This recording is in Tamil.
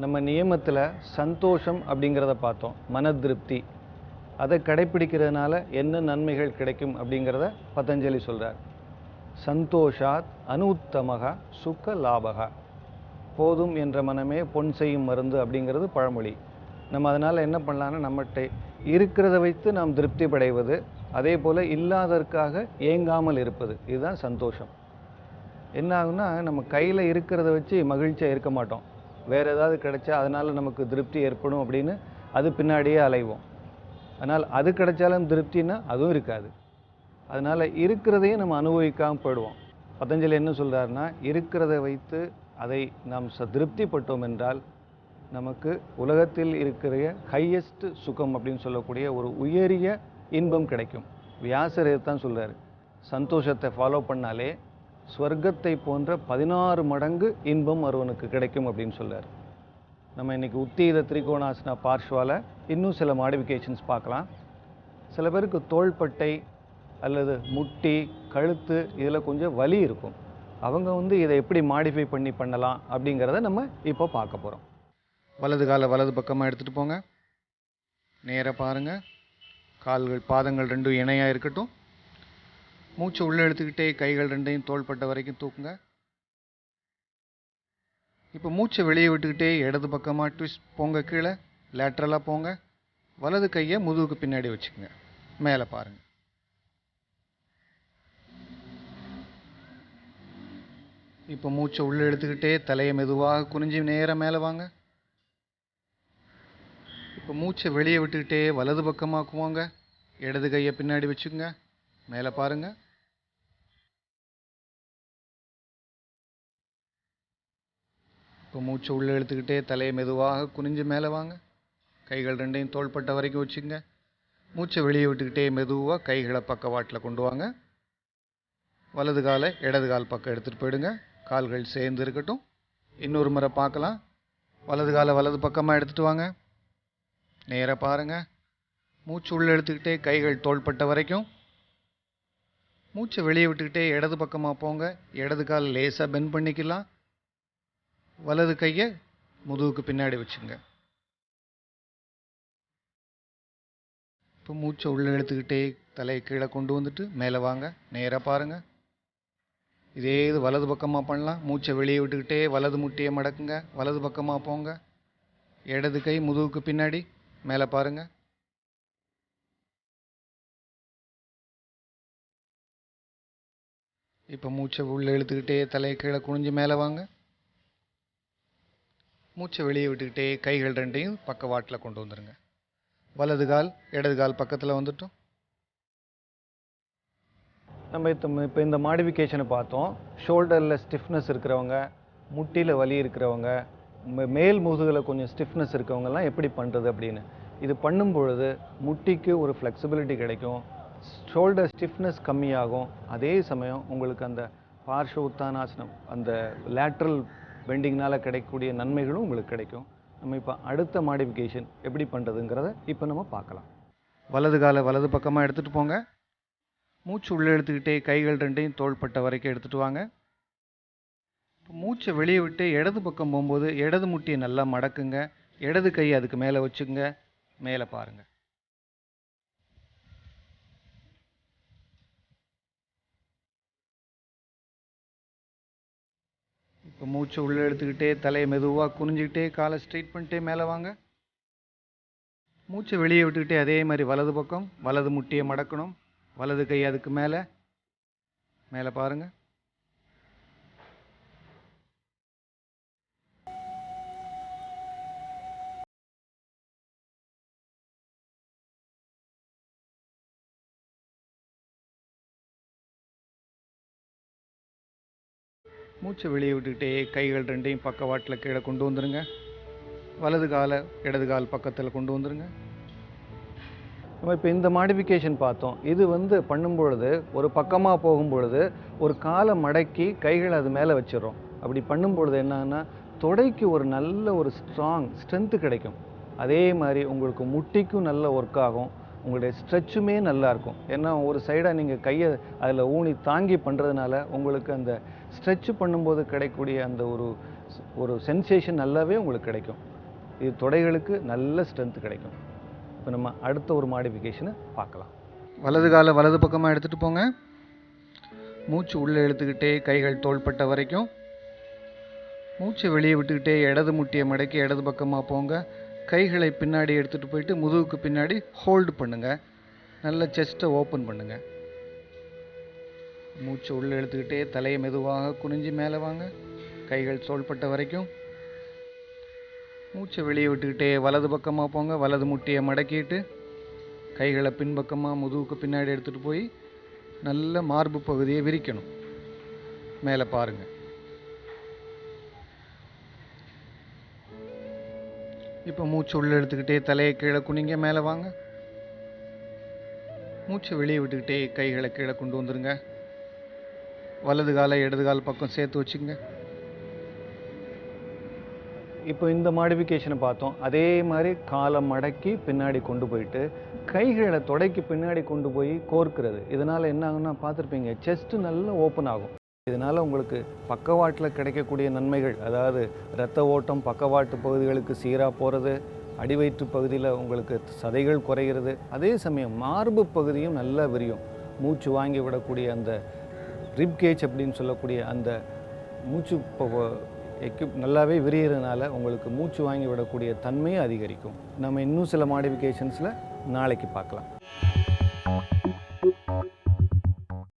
நம்ம நியமத்தில் சந்தோஷம் அப்படிங்கிறத பார்த்தோம், மன திருப்தி. அதை கடைப்பிடிக்கிறதுனால என்ன நன்மைகள் கிடைக்கும் அப்படிங்கிறத பதஞ்சலி சொல்கிறார். சந்தோஷாத் அனுத்தமக சுக லாபகா. போதும் என்ற மனமே பொன் செய்யும் மருந்து அப்படிங்கிறது பழமொழி. நம்ம அதனால் என்ன பண்ணலான்னா, நம்மகிட்ட இருக்கிறத வைத்து நாம் திருப்தி படைவது, அதே போல் இல்லாததற்காக ஏங்காமல் இருப்பது, இதுதான் சந்தோஷம். என்ன ஆகுன்னா, நம்ம கையில் இருக்கிறத வச்சு மகிழ்ச்சியாக இருக்க மாட்டோம். வேறு ஏதாவது கிடைச்சா அதனால் நமக்கு திருப்தி ஏற்படும் அப்படின்னு அது பின்னாடியே அலைவோம். அதனால் அது கிடைச்சாலும் திருப்தின்னா அதுவும் இருக்காது. அதனால் இருக்கிறதையும் நம்ம அனுபவிக்காமல் போயிடுவோம். பதஞ்சலி என்ன சொல்கிறாருன்னா, இருக்கிறத வைத்து அதை நாம் திருப்திப்பட்டோம் என்றால் நமக்கு உலகத்தில் இருக்கிற ஹையஸ்ட் சுகம் அப்படின்னு சொல்லக்கூடிய ஒரு உயரிய இன்பம் கிடைக்கும். வியாசர் தான் சொல்கிறார், சந்தோஷத்தை ஃபாலோ பண்ணாலே ஸ்வர்க்கத்தை போன்ற 16 மடங்கு இன்பம் ஒருவனுக்கு கிடைக்கும் அப்படின்னு சொல்கிறார். நம்ம இன்றைக்கி உத்தீத திரிகோணாசனா பார்ஷ்வாவில் இன்னும் சில மாடிஃபிகேஷன்ஸ் பார்க்கலாம். சில பேருக்கு தோள்பட்டை அல்லது முட்டி, கழுத்து இதில் கொஞ்சம் வலி இருக்கும். அவங்க இதை எப்படி மாடிஃபை பண்ணலாம் அப்படிங்கிறத நம்ம இப்போ பார்க்க போகிறோம். வலது காலை வலது பக்கமாக எடுத்துகிட்டு போங்க. நேராக பாருங்கள். கால்கள் பாதங்கள் ரெண்டும் இணையாக இருக்கட்டும். மூச்சை உள்ளே எடுத்துக்கிட்டே கைகள் ரெண்டையும் தோள்பட்டை வரைக்கும் தூக்குங்க. இப்போ மூச்சை வெளியே விட்டுக்கிட்டே இடது பக்கமாக ட்விஸ்ட் போங்க, கீழே லேட்ரலாக போங்க. வலது கையை முதுகுக்கு பின்னாடி வச்சுக்கோங்க. மேலே பாருங்கள். இப்போ மூச்சை உள்ளே எடுத்துக்கிட்டே தலையை மெதுவாக குனிஞ்சு நேராக மேலே வாங்க. இப்போ மூச்சை வெளியே விட்டுக்கிட்டே வலது பக்கமாக்குவாங்க. இடது கையை பின்னாடி வச்சுக்கோங்க. மேலே பாருங்கள். இப்போ மூச்சை உள்ளே எடுத்துக்கிட்டே தலையை மெதுவாக குனிஞ்சு மேலே வாங்க. கைகள் ரெண்டையும் தோள்பட்டை வரைக்கும் வச்சுக்கோங்க. மூச்சை வெளியே விட்டுக்கிட்டே மெதுவாக கைகளை பக்கவாட்டில் கொண்டு வாங்க. வலது காலை இடது கால் பக்கம் எடுத்துகிட்டு போயிடுங்க. கால்கள் சேர்ந்து இருக்கட்டும். இன்னொரு முறை பார்க்கலாம். வலது காலை வலது பக்கமாக எடுத்துகிட்டு வாங்க. நேராக பாருங்கள். மூச்சு உள்ளே எடுத்துக்கிட்டே கைகள் தோள்பட்டை வரைக்கும். மூச்சை வெளியே விட்டுக்கிட்டே இடது பக்கமாக போங்க. இடது கால் லேசாக பெண்ட் பண்ணிக்கலாம். வலது கையை முதுகுக்கு பின்னாடி வச்சுங்க. இப்போ மூச்சை உள்ளே எடுத்துக்கிட்டே தலையை கீழே கொண்டு வந்துட்டு மேலே வாங்க. நேராக பாருங்கள். இதே இது வலது பக்கமாக பண்ணலாம். மூச்சை வெளியே விட்டுக்கிட்டே வலது முட்டியை மடக்குங்க. வலது பக்கமாக போங்க. இடது கை முதுகுக்கு பின்னாடி மேலே பாருங்கள். இப்போ மூச்சை உள்ளே இழுத்துக்கிட்டே தலையை கீழே குனிஞ்சு மேலே வாங்க. மூச்சை வெளியே விட்டுக்கிட்டே கைகள் ரெண்டையும் பக்கவாட்டில் கொண்டு வந்துடுங்க. வலது கால் இடது கால் பக்கத்தில் வந்துட்டோம். நம்ம இப்போ இந்த மாடிஃபிகேஷனை பார்த்தோம். ஷோல்டரில் ஸ்டிஃப்னஸ் இருக்கிறவங்க, முட்டியில் வலி இருக்கிறவங்க, மேல் முதுகில் கொஞ்சம் ஸ்டிஃப்னஸ் இருக்கவங்கெல்லாம் எப்படி பண்ணுறது அப்படின்னு. இது பண்ணும் பொழுது முட்டிக்கு ஒரு ஃப்ளெக்சிபிலிட்டி கிடைக்கும், ஷோல்டர் ஸ்டிஃப்னஸ் கம்மியாகும். அதே சமயம் உங்களுக்கு அந்த பார்ஷ்வ உத்தானாசனம், அந்த லேட்ரல் பெண்டிங்னால் கிடைக்கக்கூடிய நன்மைகளும் உங்களுக்கு கிடைக்கும். நம்ம இப்போ அடுத்த மாடிஃபிகேஷன் எப்படி பண்ணுறதுங்கிறத இப்போ நம்ம பார்க்கலாம். வலது காலை வலது பக்கமாக எடுத்துகிட்டு போங்க. மூச்சு உள்ளே எடுத்துக்கிட்டே கைகள் ரெண்டையும் தோள்பட்டை வரைக்கும் எடுத்துகிட்டு வாங்க. இப்போ மூச்சை வெளியே விட்டு இடது பக்கம் போகும்போது இடது முட்டியை நல்லா மடக்குங்க. இடது கையை அதுக்கு மேலே வச்சுங்க. மேலே பாருங்கள். இப்போ மூச்சை உள்ளே எடுத்துக்கிட்டே தலையை மெதுவாக குனிஞ்சிக்கிட்டே காலை ஸ்ட்ரைட் பண்ணிட்டே மேலே வாங்க. மூச்சை வெளியே விட்டுக்கிட்டே அதே மாதிரி வலது பக்கம் வலது முட்டியை மடக்கணும். வலது கை அதுக்கு மேலே மேலே பாருங்கள். மூச்சை வெளியே விட்டுக்கிட்டே கைகள் ரெண்டையும் பக்கவாட்டில் கீழே கொண்டு வந்துடுங்க. வலது காலை இடது கால் பக்கத்தில் கொண்டு வந்துடுங்க. நம்ம இப்போ இந்த மாடிஃபிகேஷன் பார்த்தோம். இது பண்ணும் பொழுது ஒரு பக்கமாக போகும் பொழுது ஒரு காலை மடக்கி கைகளை அது மேலே வச்சிடறோம். அப்படி பண்ணும் பொழுது என்னன்னா, தொடைக்கு ஒரு நல்ல ஒரு ஸ்ட்ரென்த்து கிடைக்கும். அதே மாதிரி உங்களுக்கு முட்டிக்கும் நல்ல ஒர்க் ஆகும். உங்களுடைய ஸ்ட்ரெச்சுமே நல்லாயிருக்கும். ஏன்னா ஒரு சைடாக நீங்கள் கையை அதில் ஊனி தாங்கி பண்ணுறதுனால உங்களுக்கு அந்த ஸ்ட்ரெச்சு பண்ணும்போது கிடைக்கக்கூடிய அந்த ஒரு ஒரு சென்சேஷன் நல்லாவே உங்களுக்கு கிடைக்கும். இது தொடைகளுக்கு நல்ல ஸ்ட்ரென்த் கிடைக்கும். இப்போ நம்ம அடுத்த ஒரு மாடிஃபிகேஷனை பார்க்கலாம். வலது காலை வலது பக்கமாக எடுத்துகிட்டு போங்க. மூச்சு உள்ளே இழுத்துக்கிட்டே கைகள் தோள்பட்ட வரைக்கும். மூச்சை வெளியே விட்டுக்கிட்டே இடது முட்டியை மடக்கி இடது பக்கமாக போங்க. கைகளை பின்னாடி எடுத்துகிட்டு போயிட்டு முதுகுக்கு பின்னாடி ஹோல்டு பண்ணுங்கள். நல்ல செஸ்ட்டை ஓப்பன் பண்ணுங்கள். மூச்சை உள்ளே இழுத்துக்கிட்டே தலையை மெதுவாக குனிஞ்சு மேலே வாங்க. கைகள் தோள்பட்ட வரைக்கும். மூச்சை வெளியே விட்டுக்கிட்டே வலது பக்கமாக போங்க. வலது முட்டியை மடக்கிட்டு கைகளை பின்பக்கமாக முதுகுக்கு பின்னாடி எடுத்துகிட்டு போய் நல்ல மார்பு பகுதியை விரிக்கணும். மேலே பாருங்கள். இப்போ மூச்சு உள்ளே எடுத்துக்கிட்டே தலையை கீழே குனிங்க. மேலே வாங்க. மூச்சை வெளியே விட்டுக்கிட்டே கைகளை கீழே கொண்டு வந்துடுங்க. வலது காலை இடது கால் பக்கம் சேர்த்து வச்சுங்க. இப்போ இந்த மாடிஃபிகேஷனை பார்த்தோம். அதே மாதிரி காலை மடக்கி பின்னாடி கொண்டு போயிட்டு கைகளை தொடைக்கு பின்னாடி கொண்டு போய் கோர்க்கிறது. இதனால் என்ன ஆகுன்னா பார்த்துருப்பீங்க, செஸ்ட்டு நல்லா ஓப்பன் ஆகும். இதனால் உங்களுக்கு பக்கவாட்டில் கிடைக்கக்கூடிய நன்மைகள், அதாவது இரத்த ஓட்டம் பக்கவாட்டு பகுதிகளுக்கு சீராக போகிறது, அடிவயிற்று பகுதியில் உங்களுக்கு சதைகள் குறைகிறது, அதே சமயம் மார்பு பகுதியும் நல்லா விரியும். மூச்சு வாங்கி விடக்கூடிய அந்த ரிப்கேஜ் அப்படின்னு சொல்லக்கூடிய அந்த மூச்சு நல்லாவே விரியறதுனால உங்களுக்கு மூச்சு வாங்கி விடக்கூடிய தன்மையும் அதிகரிக்கும். நம்ம இன்னும் சில மாடிஃபிகேஷன்ஸில் நாளைக்கு பார்க்கலாம்.